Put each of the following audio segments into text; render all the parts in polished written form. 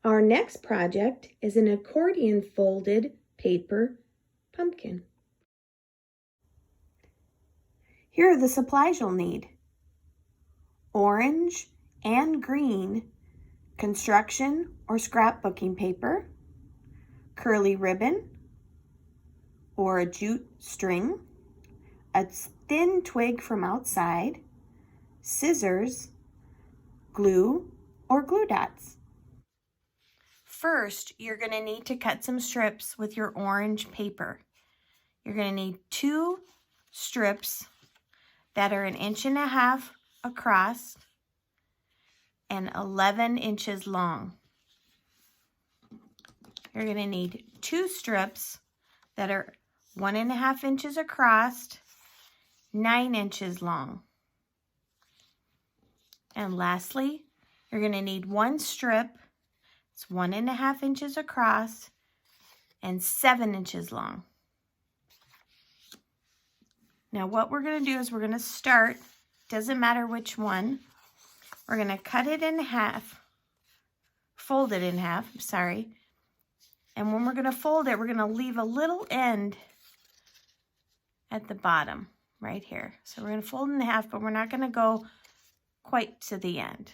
Our next project is an accordion folded paper pumpkin. Here are the supplies you'll need: orange and green construction or scrapbooking paper, curly ribbon or a jute string, a thin twig from outside, scissors, glue or glue dots. First, you're going to need to cut some strips with your orange paper. You're going to need 2 strips that are 1.5 inches across and 11 inches long. You're going to need 2 strips that are 1.5 inches across, 9 inches long. And lastly, you're going to need 1 strip. It's 1.5 inches across and 7 inches long. Now what we're going to do is we're going to start, doesn't matter which one, we're going to cut it in half, fold it in half, sorry. And when we're going to fold it, we're going to leave a little end at the bottom right here. So we're going to fold it in half, but we're not going to go quite to the end.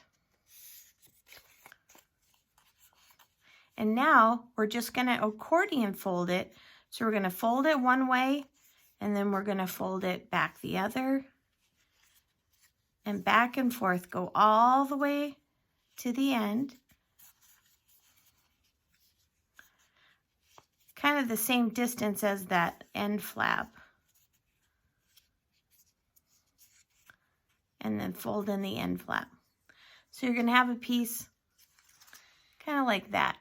And now we're just going to accordion fold it. So we're going to fold it one way, and then we're going to fold it back the other, and back and forth, go all the way to the end. Kind of the same distance as that end flap. And then fold in the end flap. So you're going to have a piece kind of like that.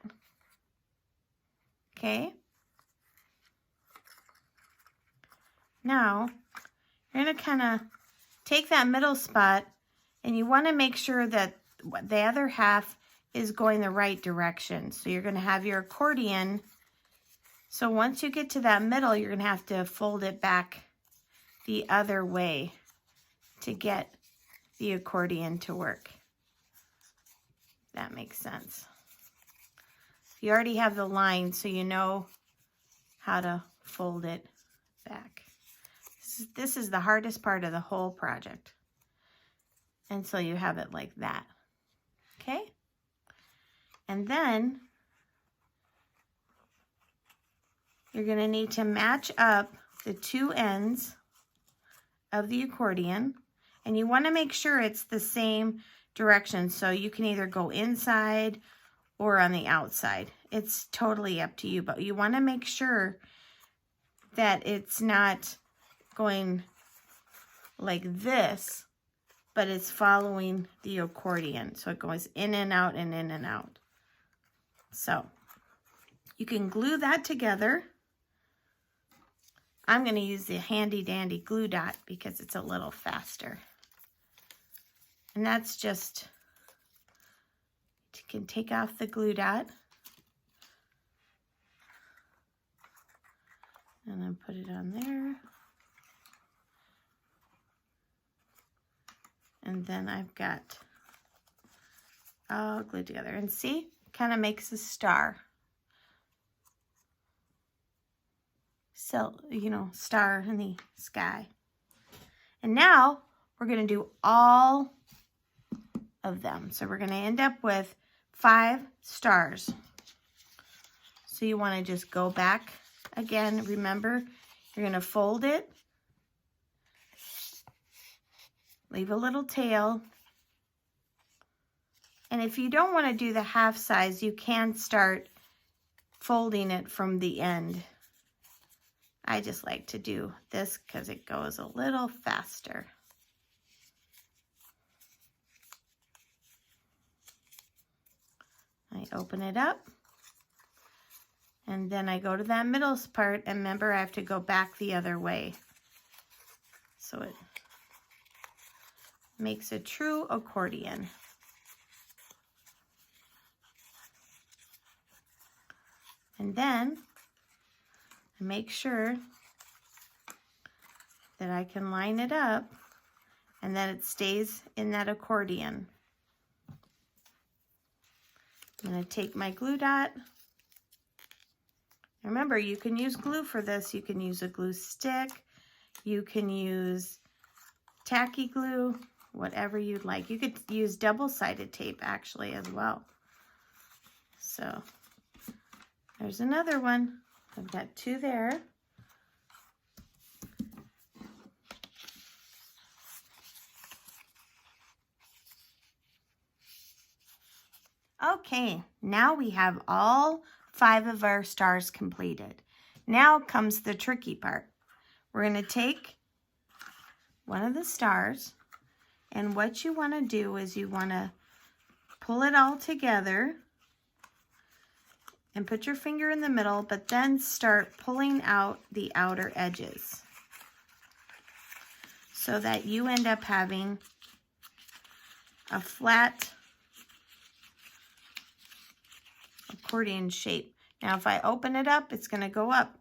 Okay? Now, you're going to kind of take that middle spot, and you want to make sure that the other half is going the right direction. So you're going to have your accordion. So once you get to that middle, you're going to have to fold it back the other way to get the accordion to work. That makes sense. You already have the line, so you know how to fold it back. This is the hardest part of the whole project. And so you have it like that. Okay? And then you're going to need to match up the 2 ends of the accordion. And you want to make sure it's the same direction. So you can either go inside or on the outside. It's totally up to you. But you want to make sure that it's not going like this, but it's following the accordion. So it goes in and out and in and out. So you can glue that together. I'm going to use the handy dandy glue dot because it's a little faster. And that's just, you can take off the glue dot and then put it on there. And then I've got all glued together. And see, kind of makes a star. So, you know, star in the sky. And now we're going to do all of them. So we're going to end up with 5 stars. So you want to just go back again. Remember, you're going to fold it. Leave a little tail. And if you don't want to do the half size, you can start folding it from the end. I just like to do this because it goes a little faster. I open it up, and then I go to that middle part, and remember I have to go back the other way. So it makes a true accordion. And then I make sure that I can line it up and that it stays in that accordion. I'm going to take my glue dot. Remember, you can use glue for this. You can use a glue stick. You can use tacky glue, whatever you'd like. You could use double-sided tape actually as well. So there's another one. I've got two there. Okay, now we have all 5 of our stars completed. Now comes the tricky part. We're going to take one of the stars, and what you want to do is you want to pull it all together and put your finger in the middle, but then start pulling out the outer edges so that you end up having a flat accordion shape. Now if I open it up, it's going to go up.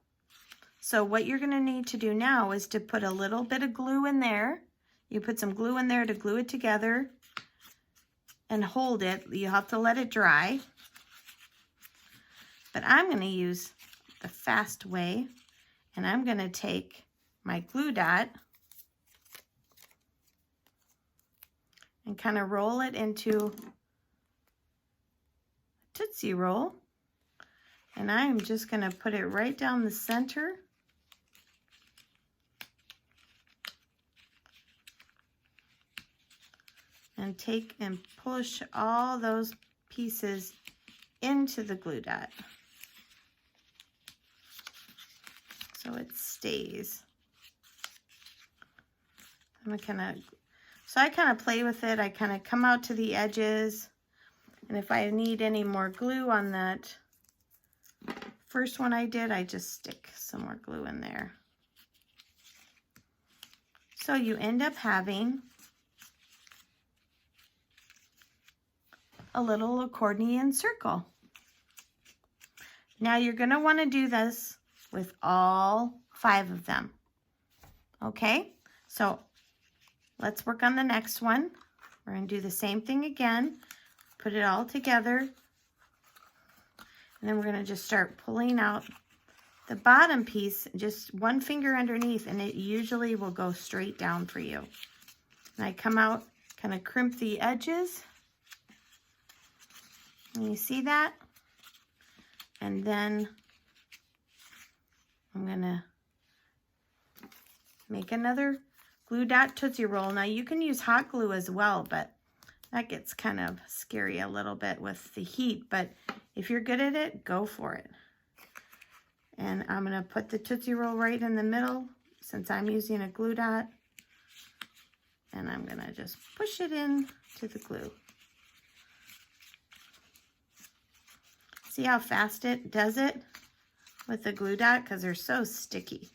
So what you're going to need to do now is to put a little bit of glue in there. You put some glue in there to glue it together and hold it. You have to let it dry. But I'm going to use the fast way, and I'm going to take my glue dot and kind of roll it into a Tootsie Roll. And I'm just going to put it right down the center. And take and push all those pieces into the glue dot so it stays. I kind of play with it. I kind of come out to the edges, and if I need any more glue on that first one I did, I just stick some more glue in there. So you end up having a little accordion circle. Now you're going to want to do this with all 5 of them. Okay, so let's work on the next one. We're going to do the same thing again. Put it all together. And then we're going to just start pulling out the bottom piece, just one finger underneath, and it usually will go straight down for you. And I come out, kind of crimp the edges. And you see that? And then I'm going to make another glue dot Tootsie Roll. Now you can use hot glue as well, but that gets kind of scary a little bit with the heat. But if you're good at it, go for it. And I'm going to put the Tootsie Roll right in the middle since I'm using a glue dot. And I'm going to just push it in to the glue. See how fast it does it with the glue dot, because they're so sticky.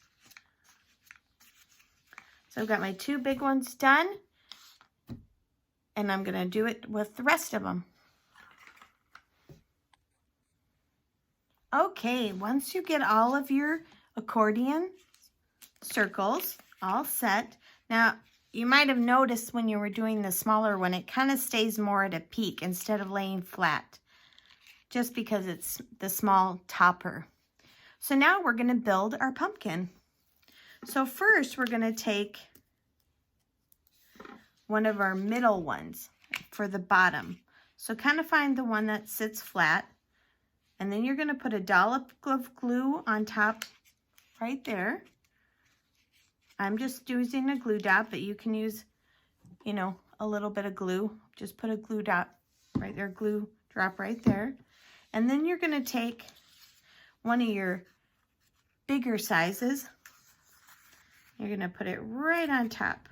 So I've got my 2 big ones done, and I'm going to do it with the rest of them. Okay, once you get all of your accordion circles all set, now you might have noticed when you were doing the smaller one, it kind of stays more at a peak instead of laying flat, just because it's the small topper. So now we're going to build our pumpkin. So first we're going to take one of our middle ones for the bottom. So kind of find the one that sits flat, and then you're going to put a dollop of glue on top right there. I'm just using a glue dot, but you can use, you know, a little bit of glue. Just put a glue dot right there, glue drop right there. And then you're going to take one of your bigger sizes. You're going to put it right on top.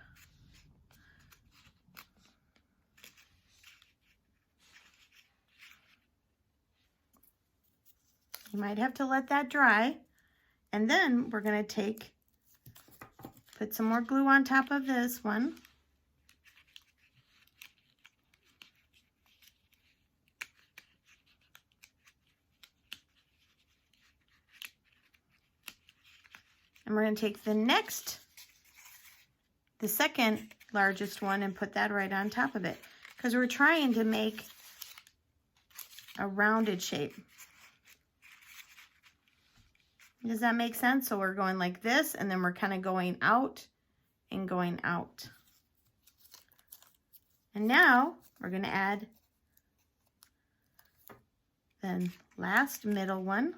You might have to let that dry. And then we're going to put some more glue on top of this one. And we're going to take the second largest one, and put that right on top of it, because we're trying to make a rounded shape. Does that make sense? So we're going like this, and then we're kind of going out and going out. And now we're going to add the last middle one.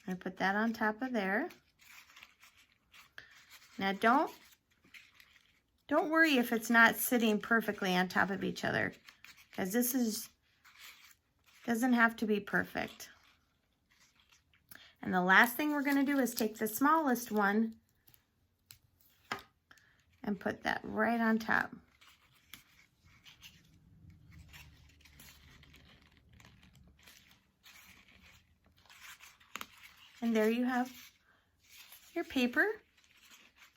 I put that on top of there. Now don't worry if it's not sitting perfectly on top of each other, because this doesn't have to be perfect. And the last thing we're going to do is take the smallest one and put that right on top. And there you have your paper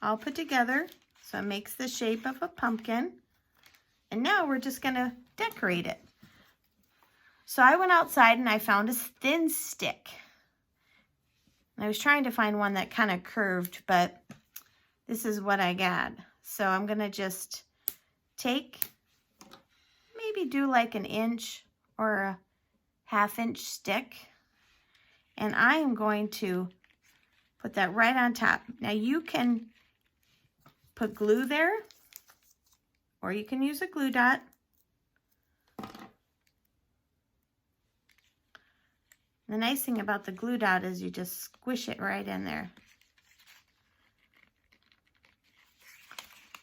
all put together, so it makes the shape of a pumpkin. And now we're just going to decorate it. So I went outside and I found a thin stick. I was trying to find one that kind of curved, but this is what I got. So I'm going to just maybe do like an inch or a half-inch stick. And I am going to put that right on top. Now you can put glue there, or you can use a glue dot. The nice thing about the glue dot is you just squish it right in there.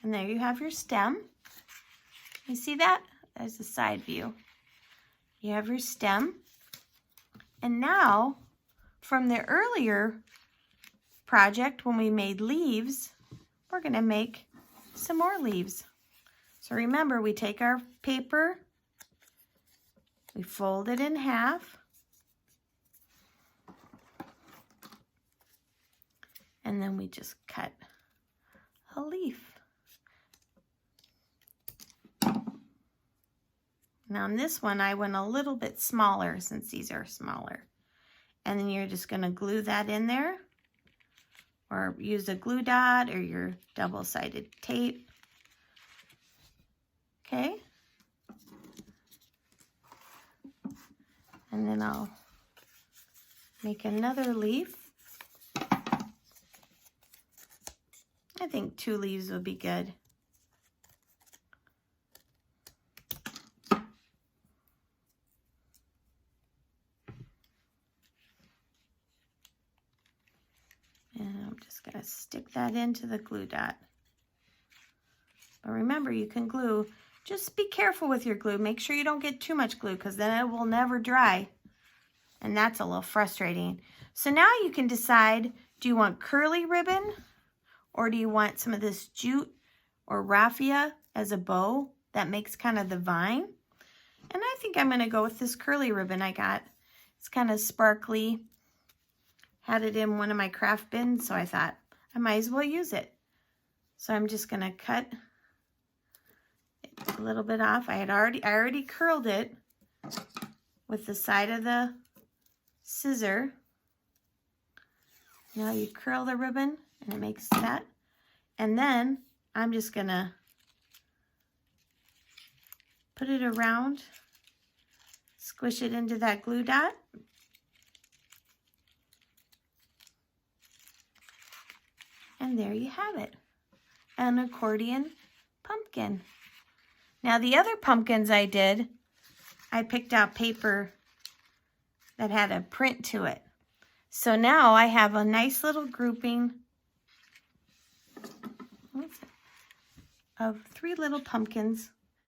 And there you have your stem. You see that? There's the side view. You have your stem. And now, from the earlier project when we made leaves, we're going to make some more leaves. So remember, we take our paper, we fold it in half, and then we just cut a leaf. Now on this one, I went a little bit smaller since these are smaller. And then you're just going to glue that in there, or use a glue dot or your double-sided tape. Okay. And then I'll make another leaf. I think 2 leaves would be good. And I'm just going to stick that into the glue dot. But remember, you can glue. Just be careful with your glue. Make sure you don't get too much glue, because then it will never dry. And that's a little frustrating. So now you can decide, do you want curly ribbon, or do you want some of this jute or raffia as a bow that makes kind of the vine? And I think I'm going to go with this curly ribbon I got. It's kind of sparkly. Had it in one of my craft bins, so I thought I might as well use it. So I'm just going to cut a little bit off. I already curled it with the side of the scissor. Now you curl the ribbon and it makes that. And then I'm just going to put it around, squish it into that glue dot. And there you have it, an accordion pumpkin. Now the other pumpkins I did, I picked out paper that had a print to it. So now I have a nice little grouping of 3 little pumpkins.